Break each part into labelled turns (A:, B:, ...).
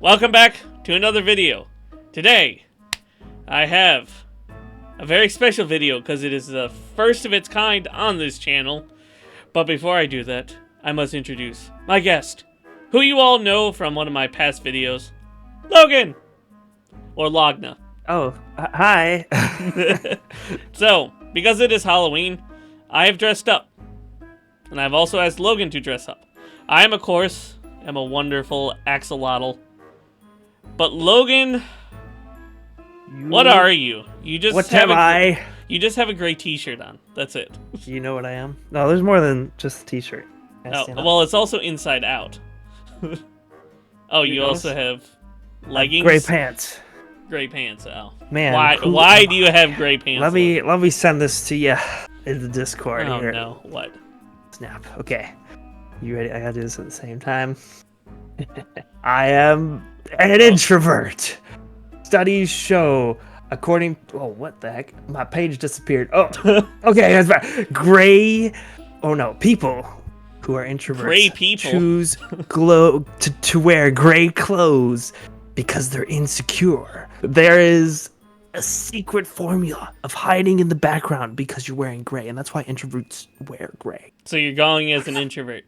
A: Welcome back to another video. Today, I have a very special video because it is the first of its kind on this channel. But before I do that, I must introduce my guest, who you all know from one of my past videos, Logan, or Logna.
B: Oh, hi.
A: So, because it is Halloween, I have dressed up. And I've also asked Logan to dress up. I am, of course, a wonderful axolotl. But Logan, what are you? You just
B: what am I?
A: You just have a gray t-shirt on. That's it.
B: You know what I am? No, there's more than just a t-shirt.
A: Oh, well, it's also inside out. Oh, you also have leggings?
B: Gray pants.
A: Gray pants, oh.
B: Man.
A: Why do you have gray pants?
B: Let me send this to you in the Discord here.
A: Oh, no. What?
B: Snap. Okay. You ready? I gotta do this at the same time. I am an introvert. Studies show, according... Oh, what the heck? My page disappeared. Oh, okay. That's right. People who are introverts
A: gray people
B: choose to wear gray clothes because they're insecure. There is a secret formula of hiding in the background because you're wearing gray, and that's why introverts wear gray.
A: So you're going as an introvert.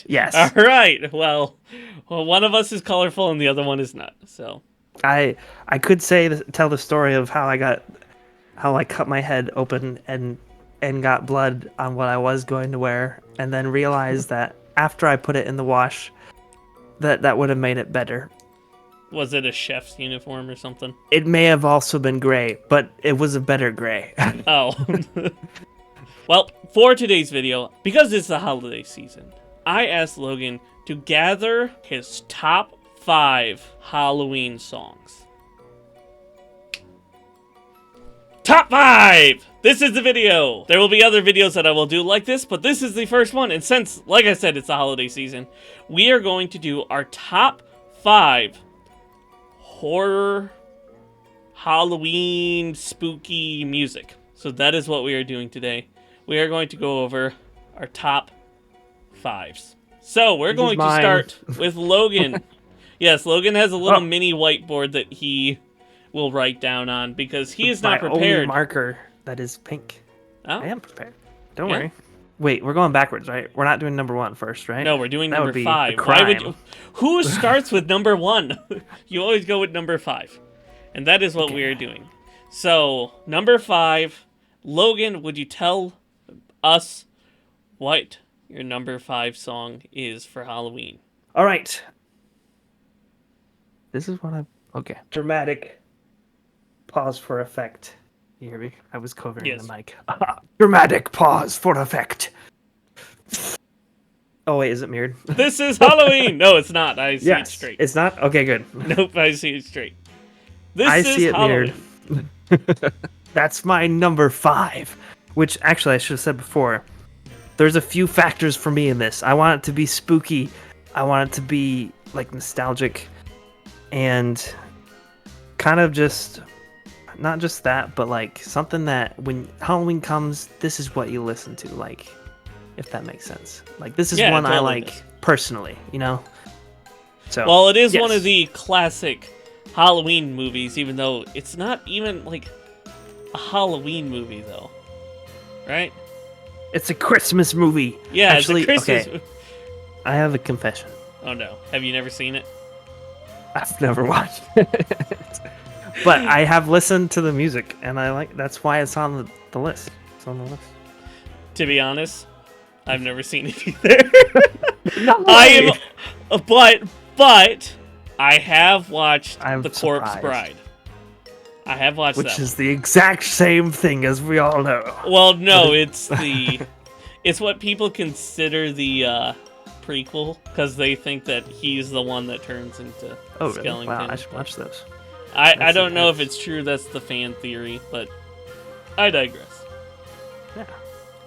B: Yes.
A: All right. Well, one of us is colorful and the other one is not. So
B: I could tell the story of how I cut my head open and got blood on what I was going to wear, and then realized that after I put it in the wash, that would have made it better.
A: Was it a chef's uniform or something?
B: It may have also been gray, but it was a better gray.
A: Oh. Well, for today's video, because it's the holiday season, I asked Logan to gather his top 5 Halloween songs. Top 5! This is the video! There will be other videos that I will do like this, but this is the first one. And since, like I said, it's the holiday season, we are going to do our top 5 horror, Halloween, spooky music. So that is what we are doing today. We are going to go over our top 5s. So we're going to start with Logan. Yes, Logan has a little mini whiteboard that he will write down on because he is not prepared.
B: My only marker that is pink.
A: Oh.
B: I am prepared. Don't worry. Wait, we're going backwards, right? We're not doing number 1 first, right?
A: No, we're doing
B: that
A: number 5. Why would you? Who starts with number 1? You always go with number 5. And that is what we are doing. So, number 5, Logan, would you tell us what your number 5 song is for Halloween?
B: All right. This is what I'm... Okay. Dramatic pause for effect. You hear me? I was covering the mic. Dramatic pause for effect. Oh, wait, is it mirrored?
A: This is Halloween! No, it's not. I see it straight.
B: It's not? Okay, good.
A: Nope, I see it straight.
B: I see it Halloween. Mirrored. That's my number 5. Which, actually, I should have said before. There's a few factors for me in this. I want it to be spooky. I want it to be, like, nostalgic. And kind of just... Not just that, but, like, something that when Halloween comes, this is what you listen to, like, if that makes sense. Like, this is one I like personally, you know? So,
A: well, it is one of the classic Halloween movies, even though it's not even, like, a Halloween movie, though. Right?
B: It's a Christmas movie.
A: Yeah, actually, it's a Christmas movie.
B: I have a confession.
A: Oh, no. Have you never seen it?
B: I've never watched it. But I have listened to the music, and that's why it's on the list. It's on the list.
A: To be honest, I've never seen it either. I am, but I have watched The Corpse Bride. I have watched that.
B: Which is the exact same thing, as we all know.
A: Well, no, it's what people consider the prequel, because they think that he's the one that turns into Skellington.
B: Really? Wow, I should watch those.
A: I don't know if it's true. That's the fan theory, but I digress.
B: Yeah.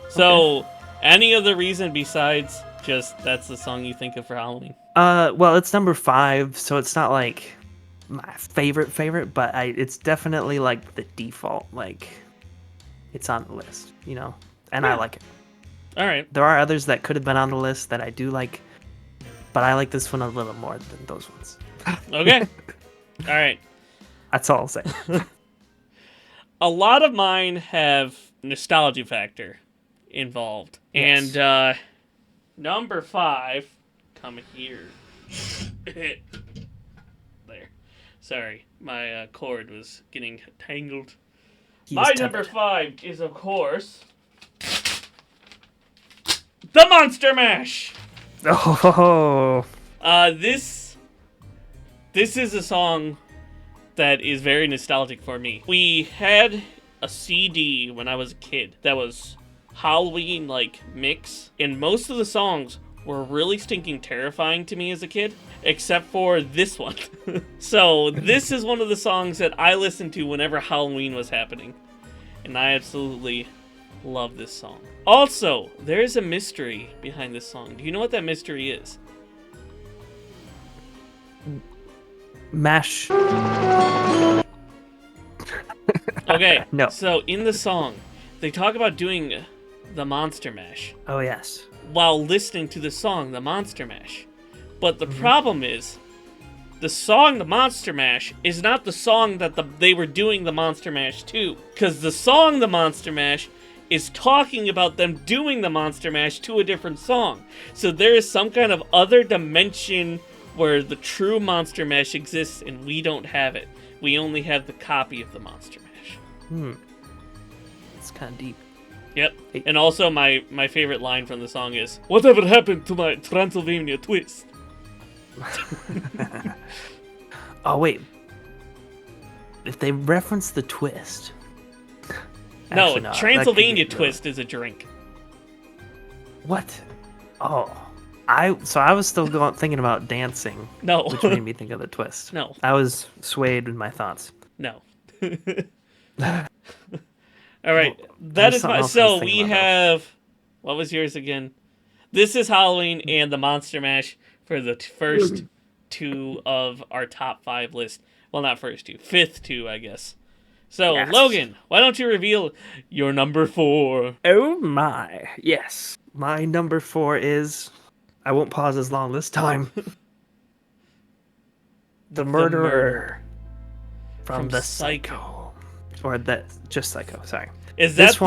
A: So, any other reason besides just that's the song you think of for Halloween?
B: Well, it's number 5, so it's not like my favorite, but it's definitely like the default. Like, it's on the list, you know, and I like it.
A: All right.
B: There are others that could have been on the list that I do like, but I like this one a little more than those ones.
A: Okay. All right.
B: That's all I'll say.
A: A lot of mine have nostalgia factor involved.
B: Yes.
A: And number 5, come here. There. Sorry, my cord was getting tangled. My number 5 is, of course, the Monster Mash.
B: Oh.
A: This is a song that is very nostalgic for me. We had a CD when I was a kid that was Halloween mix, and most of the songs were really stinking terrifying to me as a kid, except for this one. So this is one of the songs that I listened to whenever Halloween was happening, and I absolutely love this song. Also, there is a mystery behind this song. Do you know what that mystery is?
B: Mash.
A: Okay,
B: no.
A: So in the song, they talk about doing the Monster Mash.
B: Oh, yes.
A: While listening to the song, the Monster Mash. But the problem is, the song The Monster Mash is not the song that they were doing the Monster Mash to. Because the song The Monster Mash is talking about them doing the Monster Mash to a different song. So there is some kind of other dimension where the true Monster Mash exists and we don't have it. We only have the copy of the Monster Mash.
B: It's kind of deep.
A: Yep. And also my favorite line from the song is, "Whatever happened to my Transylvania twist?"
B: Oh, wait. If they reference the twist...
A: No, Transylvania twist is a drink.
B: What? Oh. I was still thinking about dancing.
A: No.
B: Which made me think of the twist.
A: No.
B: I was swayed in my thoughts.
A: No. All right. That is my... So we have... What was yours again? This is Halloween and the Monster Mash for the first 2 of our top 5 list. Well, not first 2. 5th 2, I guess. So, yes. Logan, why don't you reveal your number 4?
B: Oh my. Yes. My number 4 is... I won't pause as long this time. The Murderer from the Psycho. Or just Psycho, sorry.
A: Is that this the...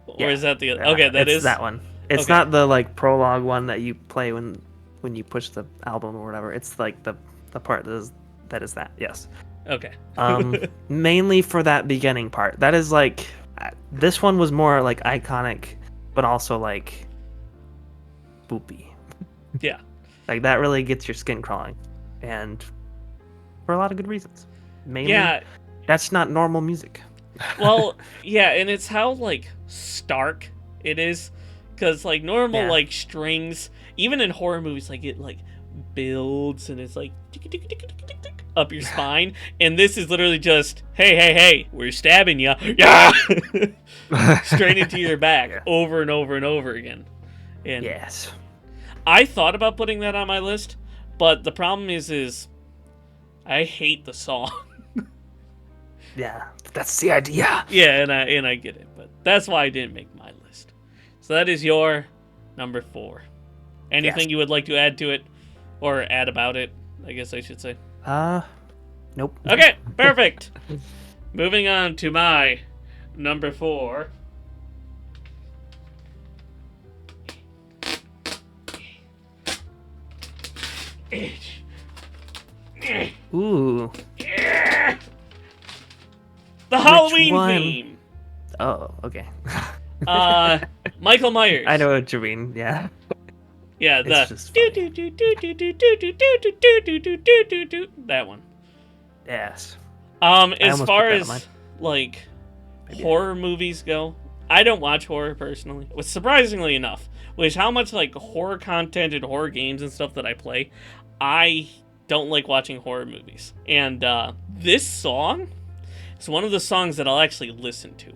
A: Or is that the... Okay,
B: it's that one. It's not the prologue one that you play when you push the album or whatever. It's the part that is that. Yes.
A: Okay.
B: Mainly for that beginning part. That is this one was more iconic, but also spoopy.
A: Yeah.
B: That really gets your skin crawling, and for a lot of good reasons. Mainly, that's not normal music.
A: Well, yeah, and it's how stark it is, because normal strings, even in horror movies, it builds and it's up your spine, and this is literally just hey, we're stabbing you, yeah, straight into your back, over and over and over again. And
B: yes,
A: I thought about putting that on my list, but the problem is I hate the song.
B: Yeah, that's the idea.
A: Yeah, and I get it, but that's why I didn't make my list. So that is your number 4. Anything you would like to add to it, or add about it, I guess I should say?
B: Nope.
A: Okay, perfect. Moving on to my number 4.
B: Ooh.
A: The Halloween theme.
B: Oh, okay.
A: Michael Myers.
B: I know what you mean. Yeah.
A: Yeah, that one.
B: Yes.
A: As far as horror movies go, I don't watch horror personally. Surprisingly enough, with how much horror content and horror games and stuff that I play, I don't like watching horror movies. And this song is one of the songs that I'll actually listen to.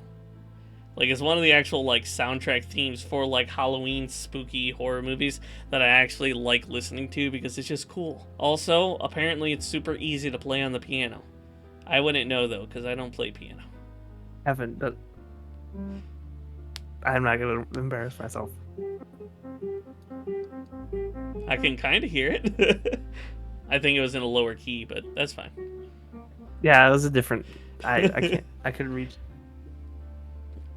A: It's one of the actual soundtrack themes for Halloween spooky horror movies that I actually like listening to because it's just cool. Also, apparently it's super easy to play on the piano. I wouldn't know though because I don't play piano.
B: Haven't, but I'm not gonna embarrass myself.
A: I can kind of hear it. I think it was in a lower key, but that's fine.
B: Yeah, it was a different. I couldn't reach.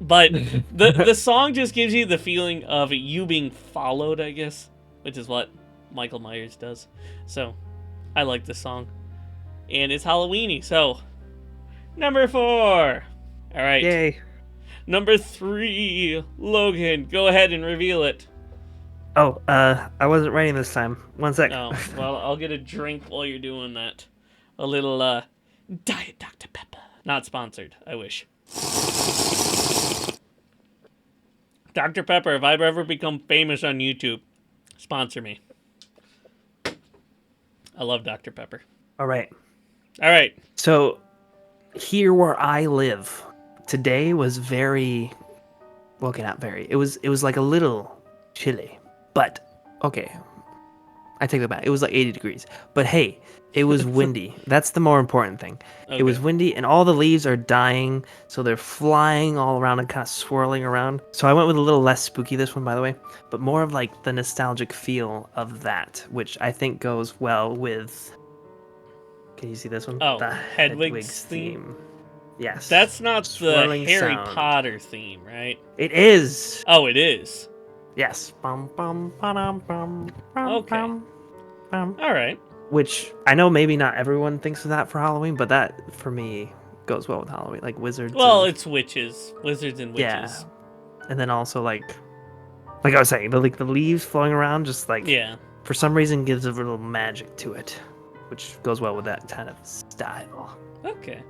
A: But the song just gives you the feeling of you being followed, I guess, which is what Michael Myers does. So, I like this song, and it's Halloweeny. So, number 4. All right.
B: Yay.
A: Number 3, Logan. Go ahead and reveal it.
B: Oh, I wasn't writing this time. One sec.
A: Oh, well, I'll get a drink while you're doing that. A little Diet Dr. Pepper. Not sponsored. I wish. Dr. Pepper, if I've ever become famous on YouTube, sponsor me. I love Dr. Pepper.
B: All right.
A: All right.
B: So, here where I live, today was very, well, okay, not very. It was like a little chilly, but okay. I take that back. It was like 80 degrees, but hey, it was windy. That's the more important thing.
A: Okay.
B: It was windy, and all the leaves are dying, so they're flying all around and kind of swirling around. So I went with a little less spooky this one, by the way, but more of like the nostalgic feel of that, which I think goes well with. Can you see this one?
A: Oh,
B: the
A: Hedwig's theme.
B: Yes.
A: That's not
B: Swirling
A: the Harry
B: sound.
A: Potter theme, right?
B: It is.
A: Oh, it is.
B: Yes. Bum, bum, ba-dum, bum, bum,
A: Okay.
B: bum, bum.
A: All right.
B: Which I know maybe not everyone thinks of that for Halloween, but that for me goes well with Halloween, like wizards.
A: Well,
B: and,
A: it's witches, wizards and witches.
B: yeah, and then also like I was saying, the leaves flowing around, just like
A: Yeah.
B: for some reason gives a little magic to it, which goes well with that kind of style.
A: Okay.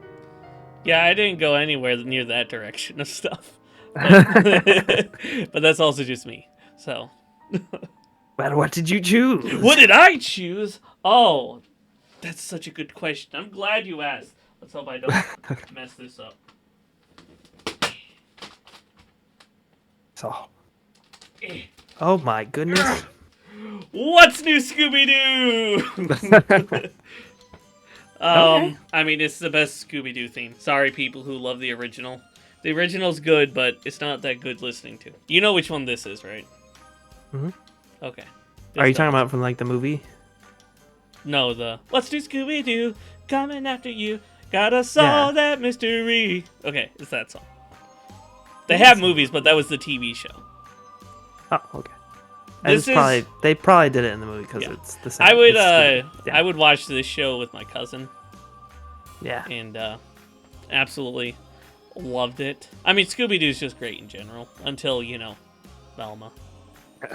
A: Yeah, I didn't go anywhere near that direction of stuff. But, but that's also just me. So.
B: But what did you choose?
A: What did I choose? Oh, that's such a good question. I'm glad you asked. Let's hope I don't mess this up.
B: So. Oh my goodness.
A: What's new, Scooby-Doo?
B: Okay.
A: I mean, it's the best Scooby-Doo theme. Sorry, people who love the original. The original's good, but it's not that good listening to. You know which one this is, right?
B: Mm-hmm.
A: Okay.
B: Are you talking about from like the movie?
A: No, the Let's Do Scooby-Doo, coming after you, gotta solve that mystery. Okay, it's that song. They have movies, but that was the TV show.
B: Oh, okay. They probably did it in the movie because it's the same.
A: I would
B: I
A: would watch this show with my cousin.
B: Yeah.
A: And absolutely loved it. I mean, Scooby-Doo's just great in general until, Velma.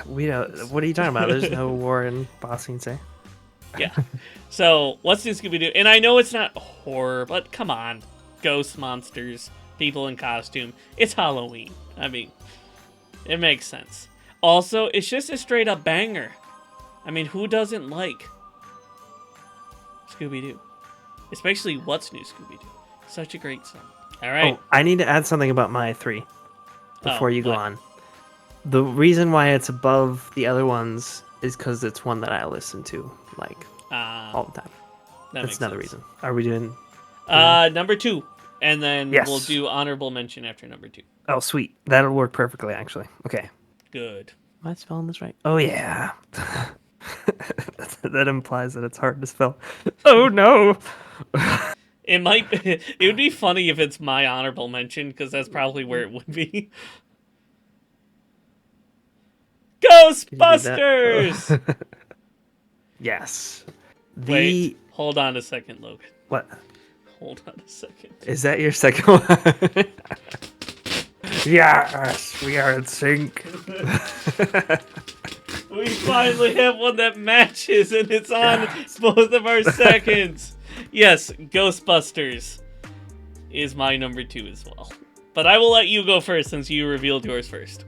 B: We don't. What are you talking about? There's no war in Bossing Say.
A: Yeah. So, Let's Do Scooby-Doo. And I know it's not horror, but come on. Ghost monsters, people in costume. It's Halloween. I mean, it makes sense. Also, it's just a straight up banger. I mean, who doesn't like Scooby-Doo? Especially What's New Scooby-Doo. Such a great song. All right.
B: Oh, I need to add something about my 3 before you go
A: what?
B: on. The reason why it's above the other ones is because it's one that I listen to like all the time. That's another reason. Are we doing?
A: Number 2, and then
B: Yes.
A: we'll do honorable mention after number 2.
B: Oh, sweet. That'll work perfectly, actually. Okay.
A: Good.
B: Am I spelling this right? Oh yeah. That implies that it's hard to spell. Oh no.
A: It would be funny if it's my honorable mention, because that's probably where it would be. Ghostbusters!
B: Yes.
A: Wait, hold on a second, Logan.
B: What?
A: Hold on a second.
B: Is that your second one? Yes, we are in sync.
A: We finally have one that matches, and it's on both of our seconds. Yes, Ghostbusters is my number 2 as well. But I will let you go first since you revealed yours first.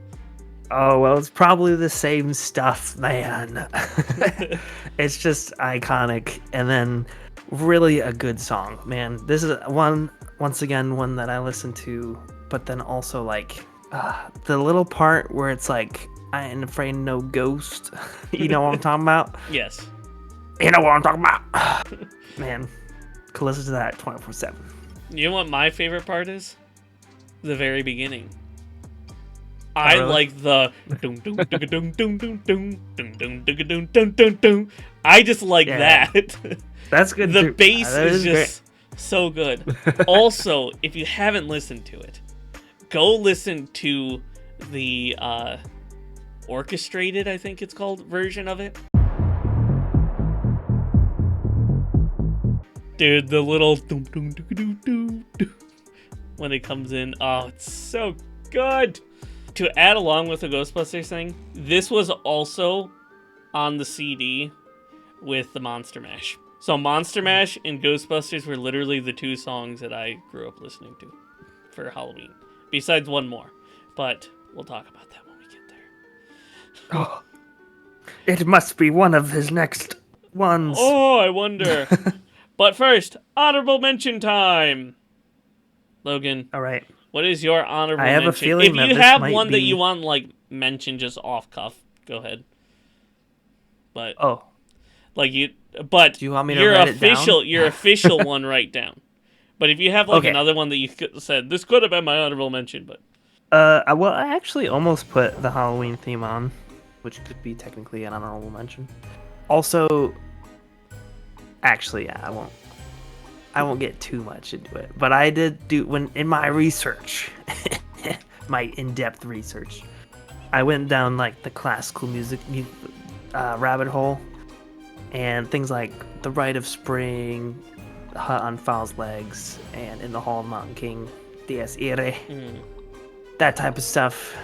B: Oh, well, it's probably the same stuff, man. It's just iconic, and then really a good song, man. This is once again, one that I listen to, but then also, like, the little part where it's like, I ain't afraid of no ghost. You know what I'm talking about?
A: Yes.
B: You know what I'm talking about? Man, could listen to that 24/7.
A: You know what my favorite part is? The very beginning. I like the I just like that.
B: That's good.
A: The bass is just
B: great.
A: So good. Also, if you haven't listened to it, go listen to the orchestrated, I think it's called, version of it. Dude, the little when it comes in, oh, it's so good. To add along with the Ghostbusters thing, this was also on the CD with the Monster Mash. So Monster Mash and Ghostbusters were literally the two songs that I grew up listening to for Halloween. Besides one more. But we'll talk about that when we get there.
B: Oh, it must be one of his next ones.
A: Oh, I wonder. But first, honorable mention time. Logan.
B: All right.
A: What is your honorable mention?
B: I have a feeling
A: if you have one that you want, like, mention just off cuff, go ahead. But like do
B: you want me to write it down?
A: Your official one, write down. But if you have like another one that you said this could have been my honorable mention, but
B: well, I actually almost put the Halloween theme on, which could be technically an honorable mention. Also, actually, yeah, I won't get too much into it, but I did do when in my research, my in-depth research, I went down like the classical music rabbit hole, and things like The Rite of Spring, The Hut on Fowl's Legs, and In the Hall of Mountain King, Dies Irae, that type of stuff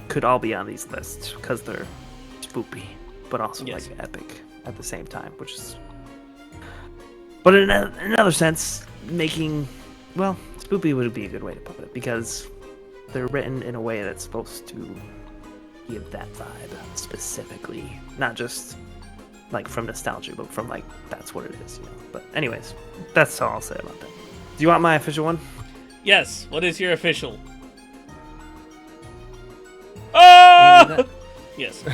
B: could all be on these lists because they're spoopy, but also like epic at the same time, which is. But in another sense, spoopy would be a good way to put it, because they're written in a way that's supposed to give that vibe specifically, not just like from nostalgia, but from like that's what it is, you know. But anyways, that's all I'll say about that. Do you want my official one?
A: Yes. What is your official? Oh! Yes.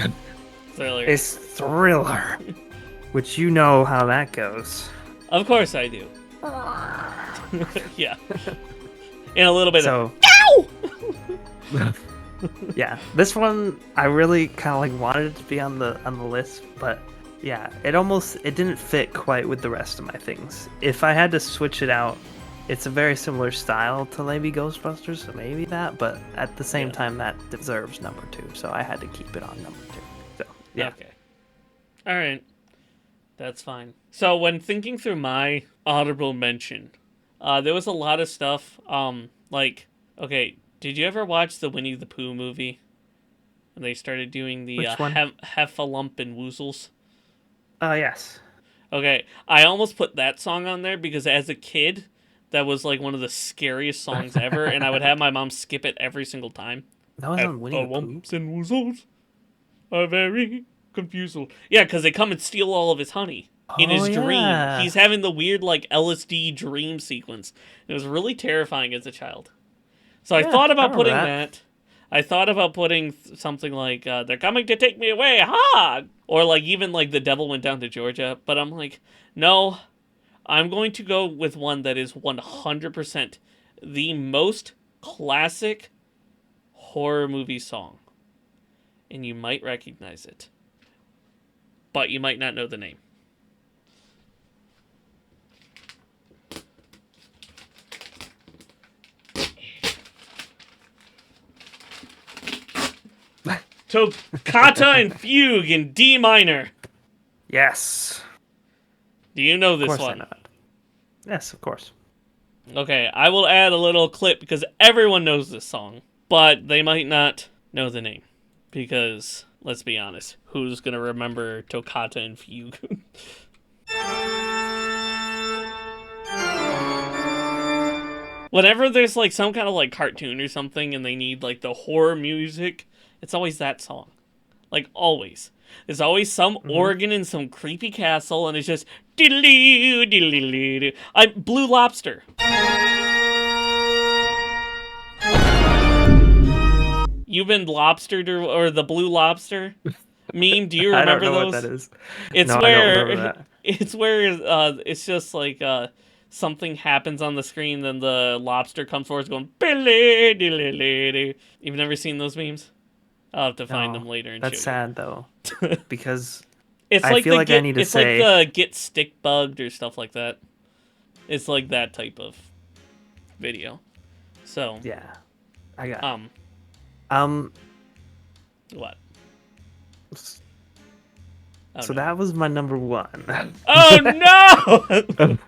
A: Thriller.
B: It's Thriller, which you know how that goes.
A: Of course I do. Yeah. In a little bit
B: of... Ow! Yeah, this one I really kind of like wanted it to be on the list, but yeah, it didn't fit quite with the rest of my things. If I had to switch it out, it's a very similar style to maybe Ghostbusters, so maybe that, but at the same time that deserves number 2, so I had to keep it on number 2. So yeah.
A: Okay. All right. That's fine. So when thinking through my honorable mention, there was a lot of stuff. Like, okay, did you ever watch the Winnie the Pooh movie? And they started doing the Heffalump and Woozles.
B: Yes.
A: Okay, I almost put that song on there because as a kid, that was like one of the scariest songs ever, and I would have my mom skip it every single time.
B: That was on Winnie the Pooh.
A: Heffalumps and Woozles are very confusal. Yeah, because they come and steal all of his honey in his dream. He's having the weird like LSD dream sequence. It was really terrifying as a child. So I thought about putting that. I thought about putting something like "They're coming to take me away," ha! Or like even like "The Devil Went Down to Georgia." But I'm like, no, I'm going to go with one that is 100% the most classic horror movie song, and you might recognize it. But you might not know the name. Toccata and Fugue in D minor.
B: Yes.
A: Do you know this one?
B: Of course I know it. Yes, of course.
A: Okay, I will add a little clip because everyone knows this song, but they might not know the name. Because, let's be honest, who's going to remember Toccata and Fugue? Whenever there's like some kind of like cartoon or something and they need like the horror music, it's always that song. Like always. There's always some organ in some creepy castle and it's just diddly diddly. Blue Lobster. You've been lobstered or the Blue Lobster meme? Do you remember those?
B: I don't know what that is.
A: It's
B: no,
A: where
B: I don't remember that.
A: it's where it's just like something happens on the screen, then the lobster comes forward going, Billy, dilly, lady. You've never seen those memes? I'll have to find them later and show you.
B: That's sad, though. Because
A: it's
B: I
A: like
B: feel like I need to say...
A: It's like the get stick bugged or stuff like that. It's like that type of video. So...
B: Yeah. I got
A: What? Oh,
B: so
A: no.
B: that was my number 1.
A: Oh, no!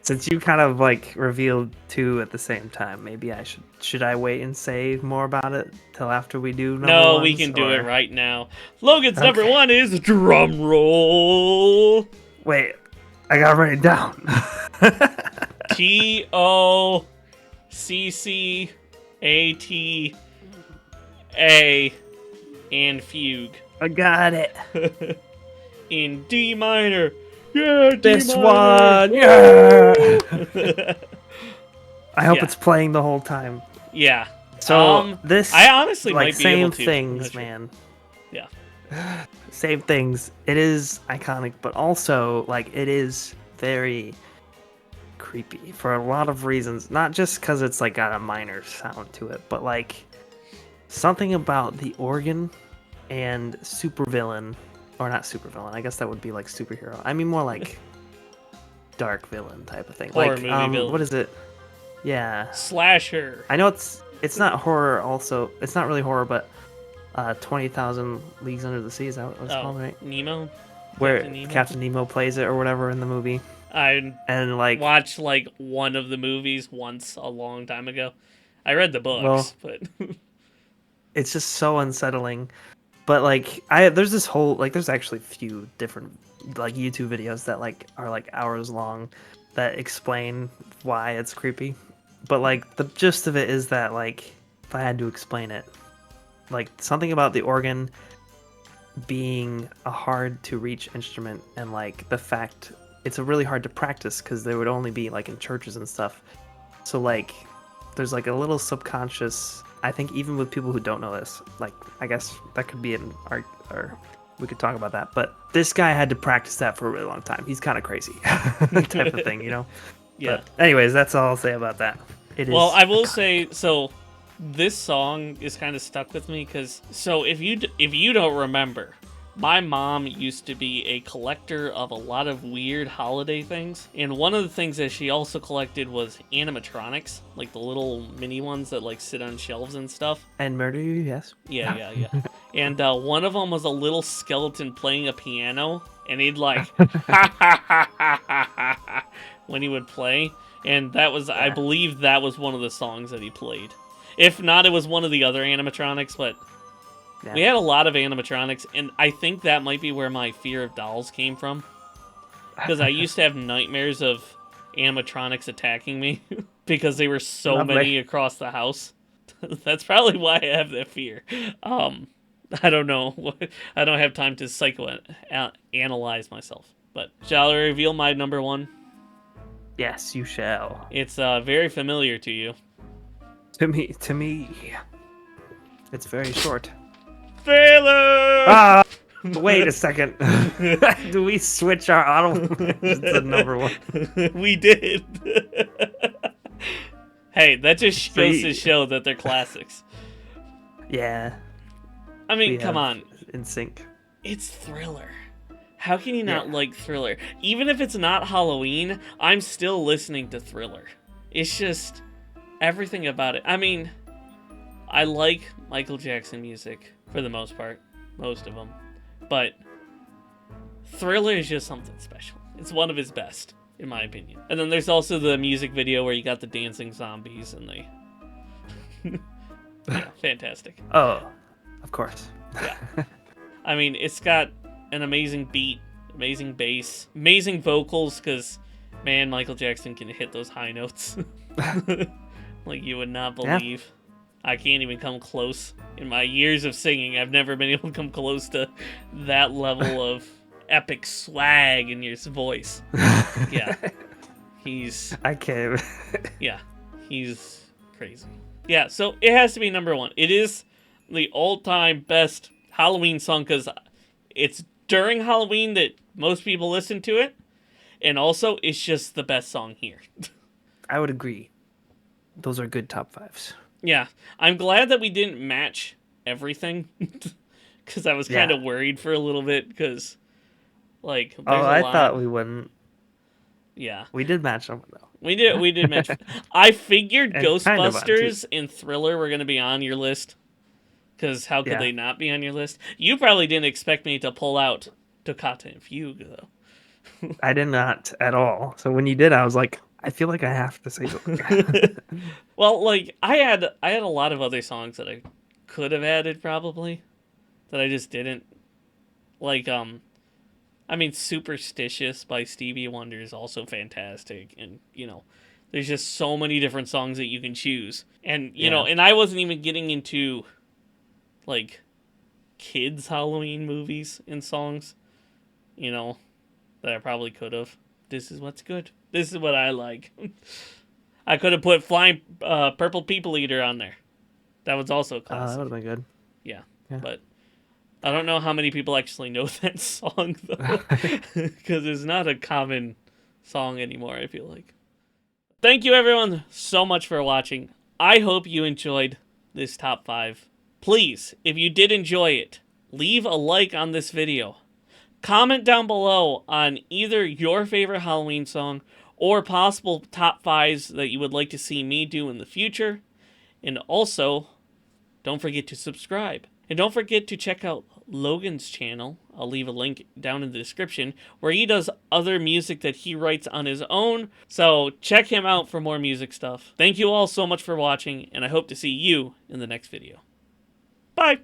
B: Since you kind of like revealed 2 at the same time, maybe I should I wait and say more about it till after we do number
A: No,
B: ones,
A: we can do it right now. Logan's number 1 is drum roll.
B: Wait, I gotta write it down.
A: TOCCATA and fugue.
B: I got it.
A: In D minor. Yeah,
B: this
A: minor.
B: one. Yeah. I hope it's playing the whole time.
A: Yeah.
B: So this,
A: I honestly
B: like,
A: might be
B: same
A: able to.
B: things, man.
A: Yeah.
B: Same things. It is iconic, but also like it is very creepy for a lot of reasons. Not just because it's like got a minor sound to it, but like something about the organ and supervillain, or not supervillain. I guess that would be like superhero. I mean more like dark villain type of thing.
A: Horror
B: like
A: movie villain.
B: What is it? Yeah.
A: Slasher.
B: I know it's not horror. Also, it's not really horror, but 20,000 Leagues Under the Sea. Is that what it's called, right?
A: Nemo.
B: Where Captain Nemo plays it or whatever in the movie.
A: I
B: watched
A: like one of the movies once a long time ago. I read the books, but
B: it's just so unsettling. But like there's this whole there's actually a few different like YouTube videos that like are like hours long that explain why it's creepy. But like the gist of it is that like if I had to explain it, like something about the organ being a hard to reach instrument and like the fact it's a really hard to practice because they would only be like in churches and stuff. So like there's like a little subconscious, I think even with people who don't know this, like I guess that could be an art or we could talk about that. But this guy had to practice that for a really long time. He's kind of crazy type of thing, you know?
A: Yeah.
B: But anyways, that's all I'll say about that.
A: Well, I will say, so this song is kind of stuck with me because, so if you don't remember, my mom used to be a collector of a lot of weird holiday things, and one of the things that she also collected was animatronics, like the little mini ones that like sit on shelves and stuff.
B: And murder you, yes.
A: Yeah. And one of them was a little skeleton playing a piano, and he'd like when he would play, and that was, I believe that was one of the songs that he played. If not, it was one of the other animatronics, but we had a lot of animatronics, and I think that might be where my fear of dolls came from. Because I used to have nightmares of animatronics attacking me because they were so many across the house. That's probably why I have that fear. I don't know. I don't have time to psychoanalyze myself. But shall I reveal my number 1?
B: Yes, you shall.
A: It's very familiar to you.
B: To me, it's very short.
A: Thriller!
B: Wait a second. Do we switch our auto to number 1?
A: We did. Hey, that just goes to show that they're classics.
B: Yeah.
A: I mean, come on.
B: In sync.
A: It's Thriller. How can you not like Thriller? Even if it's not Halloween, I'm still listening to Thriller. It's just everything about it. I mean, I like Michael Jackson music for the most part. Most of them. But Thriller is just something special. It's one of his best, in my opinion. And then there's also the music video where you got the dancing zombies and they... yeah, fantastic.
B: Oh, of course.
A: Yeah. I mean, it's got an amazing beat, amazing bass, amazing vocals, because, man, Michael Jackson can hit those high notes. Like you would not believe. Yeah. I can't even come close. In my years of singing, I've never been able to come close to that level of epic swag in your voice. Yeah.
B: I can't.
A: Yeah. He's crazy. Yeah, so it has to be number 1. It is the all-time best Halloween song because it's during Halloween that most people listen to it. And also, it's just the best song here.
B: I would agree. Those are good top 5s.
A: Yeah. I'm glad that we didn't match everything. Because I was kind of worried for a little bit. Because, like, there's a lot.
B: Thought we wouldn't.
A: Yeah.
B: We did match them, though.
A: We did match. I figured
B: And
A: Ghostbusters and Thriller were going to be on your list. Because how could they not be on your list? You probably didn't expect me to pull out Toccata and Fugue, though.
B: I did not at all. So when you did, I was like, I feel like I have to say
A: Well, like, I had a lot of other songs that I could have added, probably, that I just didn't. Like, I mean, Superstitious by Stevie Wonder is also fantastic. And, there's just so many different songs that you can choose. And, you know, and I wasn't even getting into, like, kids' Halloween movies and songs, that I probably could have. This is what's good. This is what I like. I could have put Flying Purple People Eater on there. That was also a classic.
B: That would have been good.
A: Yeah, but I don't know how many people actually know that song, though. Because it's not a common song anymore, I feel like. Thank you, everyone, so much for watching. I hope you enjoyed this top 5. Please, if you did enjoy it, leave a like on this video. Comment down below on either your favorite Halloween song or possible top 5s that you would like to see me do in the future. And also, don't forget to subscribe. And don't forget to check out Logan's channel. I'll leave a link down in the description where he does other music that he writes on his own. So check him out for more music stuff. Thank you all so much for watching, and I hope to see you in the next video. Bye!